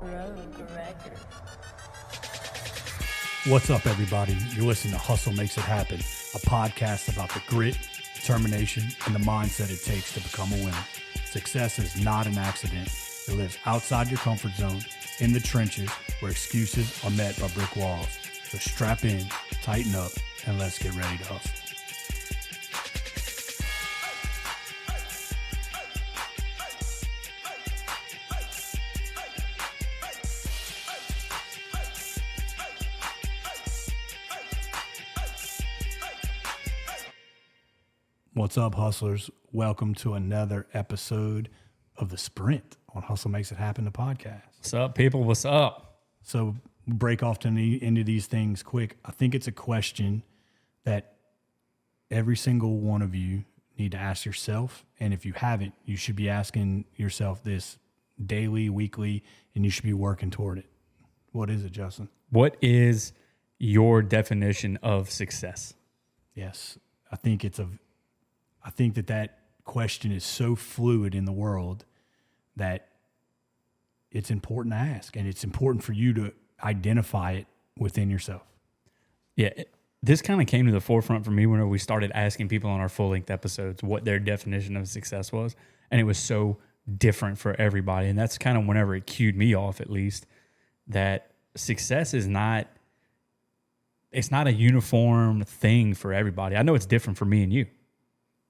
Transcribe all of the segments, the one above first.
Rogue Record. What's up, everybody? You're listening to Hustle Makes It Happen, a podcast about the grit, determination, and the mindset it takes to become a winner. Success is not an accident. It lives outside your comfort zone, in the trenches, where excuses are met by brick walls. So strap in, tighten up, and let's get ready to hustle. What's up, hustlers? Welcome to another episode of The Sprint on Hustle Makes It Happen, the podcast. What's up, people? What's up? So break off into these things quick. I think it's a question that every single one of you need to ask yourself. And if you haven't, you should be asking yourself this daily, weekly, and you should be working toward it. What is it, Justin? What is your definition of success? Yes, I think that question is so fluid in the world that it's important to ask, and it's important for you to identify it within yourself. Yeah, this kind of came to the forefront for me whenever we started asking people on our full-length episodes what their definition of success was, and it was so different for everybody. And that's kind of whenever it cued me off, at least, that success is not, it's not a uniform thing for everybody. I know it's different for me and you.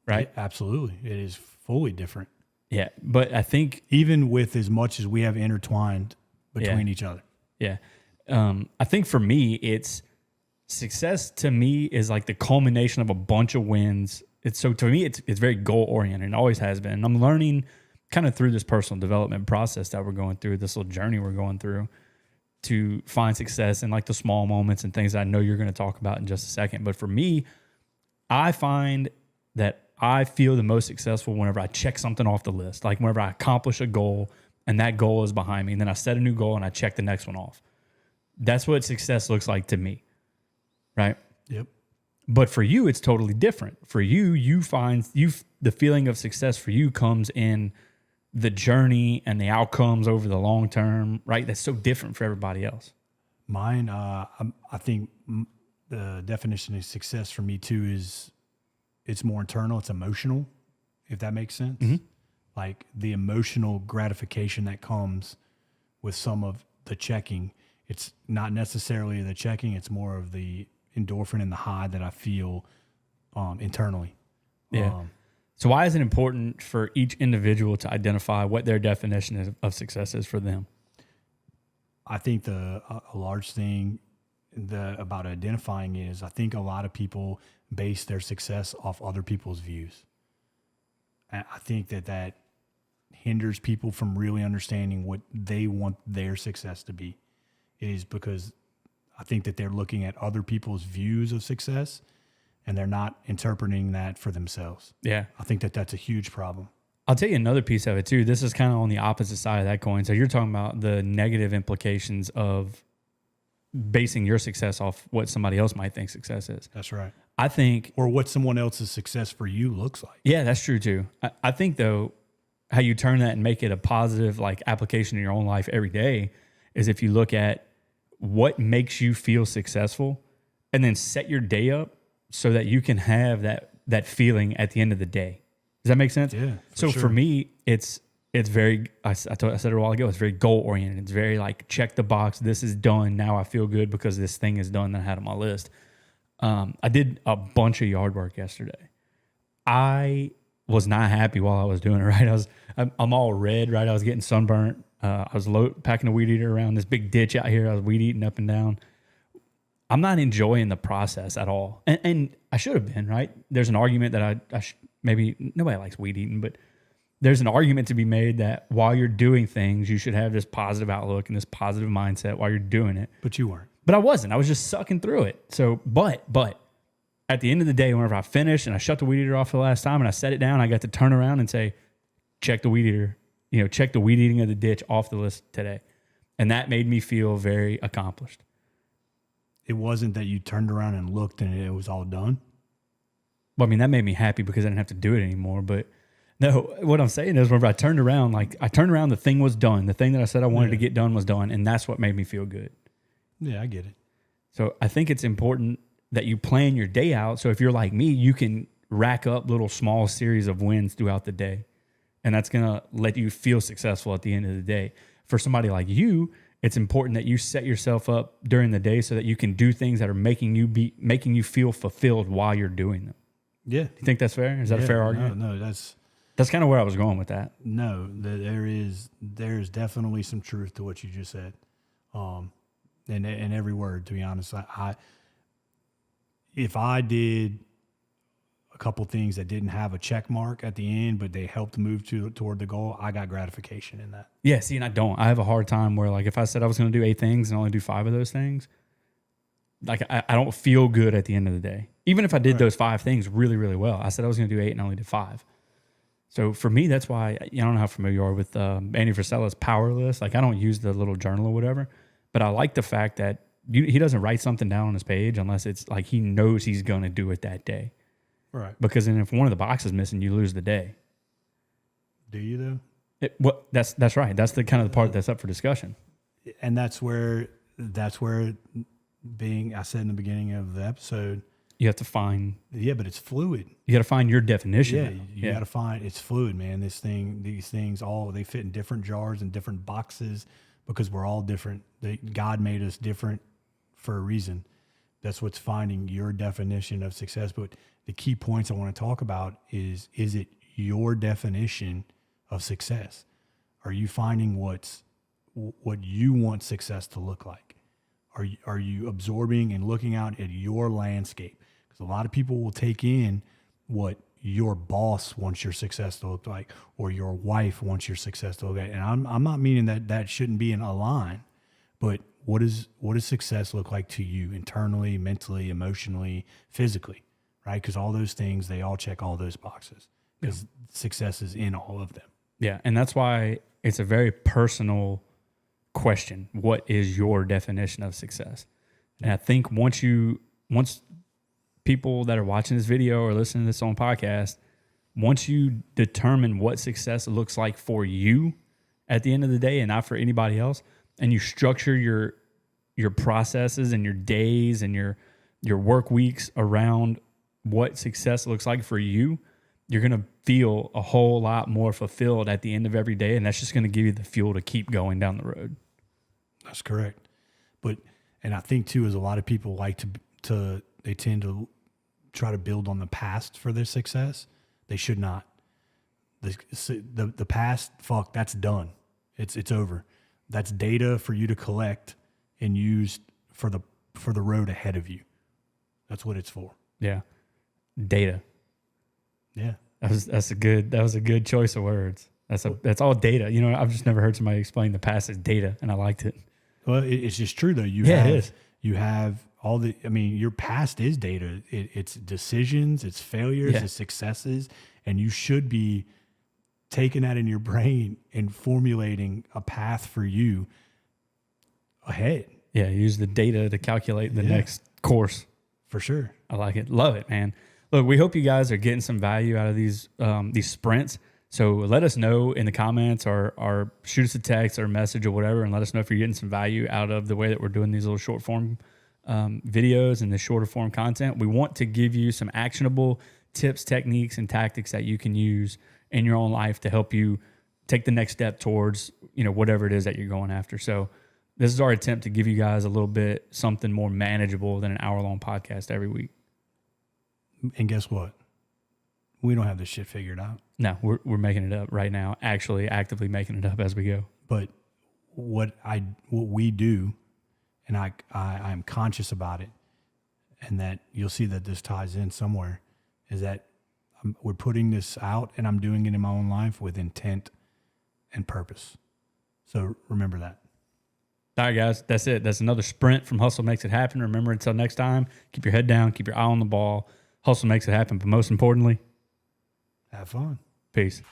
Right? Absolutely. It is fully different. Yeah. But I think even with as much as we have intertwined between each other. Yeah. I think for me, it's success to me is like the culmination of a bunch of wins. To me, it's very goal oriented and always has been. And I'm learning kind of through this personal development process that we're going through, this little journey we're going through, to find success in like the small moments and things that I know you're going to talk about in just a second. But for me, I find that I feel the most successful whenever I check something off the list, like whenever I accomplish a goal and that goal is behind me, and then I set a new goal and I check the next one off. That's what success looks like to me, right? Yep. But for you, it's totally different. For you, the feeling of success for you comes in the journey and the outcomes over the long term, right? That's so different for everybody else. Mine, I think the definition of success for me too is it's more internal, it's emotional, if that makes sense. Mm-hmm. Like the emotional gratification that comes with some of the checking. It's not necessarily the checking, it's more of the endorphin and the high that I feel internally. Yeah. So why is it important for each individual to identify what their definition of success is for them? I think a large thing about identifying it is I think a lot of people base their success off other people's views. And I think that hinders people from really understanding what they want their success to be. It is because I think that they're looking at other people's views of success and they're not interpreting that for themselves. Yeah. I think that that's a huge problem. I'll tell you another piece of it too. This is kind of on the opposite side of that coin. So you're talking about the negative implications of basing your success off what somebody else might think success is. That's right. I think, or what someone else's success for you looks like. Yeah, that's true too. I think though, how you turn that and make it a positive like application in your own life every day is if you look at what makes you feel successful and then set your day up so that you can have that feeling at the end of the day. Does that make sense? Yeah. For me, it's very, I said it a while ago, it's very goal oriented. It's very like check the box. This is done. Now I feel good because this thing is done that I had on my list. I did a bunch of yard work yesterday. I was not happy while I was doing it, right? I'm all red, right? I was getting sunburnt. I was packing a weed eater around this big ditch out here. I was weed eating up and down. I'm not enjoying the process at all. And I should have been, right? There's an argument that maybe nobody likes weed eating, but there's an argument to be made that while you're doing things, you should have this positive outlook and this positive mindset while you're doing it. But you weren't. But I wasn't. I was just sucking through it. So, but at the end of the day, whenever I finished and I shut the weed eater off for the last time and I set it down, I got to turn around and say, check the weed eater, check the weed eating of the ditch off the list today. And that made me feel very accomplished. It wasn't that you turned around and looked and it was all done? Well, I mean, that made me happy because I didn't have to do it anymore. But No, what I'm saying is whenever I turned around, the thing was done. The thing that I said I wanted to get done was done. And that's what made me feel good. Yeah, I get it. So I think it's important that you plan your day out. So if you're like me, you can rack up little small series of wins throughout the day. And that's going to let you feel successful at the end of the day. For somebody like you, it's important that you set yourself up during the day so that you can do things that are making you feel fulfilled while you're doing them. Yeah. You think that's fair? Is that a fair argument? No, that's kind of where I was going with that. No, there's definitely some truth to what you just said. In every word, to be honest, if I did a couple things that didn't have a check mark at the end, but they helped move toward the goal, I got gratification in that. Yeah, see, and I don't. I have a hard time where, like, if I said I was going to do 8 things and only do 5 of those things, like, I don't feel good at the end of the day. Even if I did those 5 things really, really well. I said I was going to do 8 and I only did 5. So for me, that's why, I don't know how familiar you are with Andy Frisella's power list. Like, I don't use the little journal or whatever, but I like the fact that he doesn't write something down on his page unless it's like he knows he's going to do it that day. Right. Because then if one of the boxes is missing, you lose the day. Do you though? That's right. That's the kind of the part that's up for discussion. And that's where I said in the beginning of the episode, you have to find. Yeah, but it's fluid. You got to find your definition. Yeah, you got to find it's fluid, man. These things, they fit in different jars and different boxes because we're all different. God made us different for a reason. That's what's finding your definition of success. But the key points I want to talk about is it your definition of success? Are you finding what you want success to look like? Are you absorbing and looking out at your landscape? Because a lot of people will take in what your boss wants your success to look like, or your wife wants your success to look like. And I'm not meaning that shouldn't be in a line, but what does success look like to you internally, mentally, emotionally, physically, right? Because all those things, they all check all those boxes because success is in all of them. Yeah, and that's why it's a very personal question. What is your definition of success? And I think once people that are watching this video or listening to this on podcast, once you determine what success looks like for you at the end of the day and not for anybody else, and you structure your processes and your days and your work weeks around what success looks like for you, you're going to feel a whole lot more fulfilled at the end of every day. And that's just going to give you the fuel to keep going down the road. That's correct. And I think too, is a lot of people like they tend to try to build on the past for their success. They should not. The past, that's done. It's over. That's data for you to collect and use for the road ahead of you. That's what it's for. Yeah. Data. Yeah. That was a good choice of words. That's all data. I've just never heard somebody explain the past as data, and I liked it. Well, it's just true though. It is. You have your past is data. It's decisions, it's failures, it's successes, and you should be taking that in your brain and formulating a path for you ahead. Yeah, use the data to calculate the next course. For sure. I like it. Love it, man. Look, we hope you guys are getting some value out of these sprints. So let us know in the comments or shoot us a text or a message or whatever, and let us know if you're getting some value out of the way that we're doing these little short form videos and the shorter form content. We want to give you some actionable tips, techniques, and tactics that you can use in your own life to help you take the next step towards, whatever it is that you're going after. So this is our attempt to give you guys a little bit something more manageable than an hour-long podcast every week. And guess what? We don't have this shit figured out. No, we're making it up right now, actually actively making it up as we go. But what we do, and I'm conscious about it, and that you'll see that this ties in somewhere, is that we're putting this out and I'm doing it in my own life with intent and purpose. So remember that. All right, guys, that's it. That's another sprint from Hustle Makes It Happen. Remember, until next time, keep your head down, keep your eye on the ball. Hustle makes it happen, but most importantly, have fun. Peace.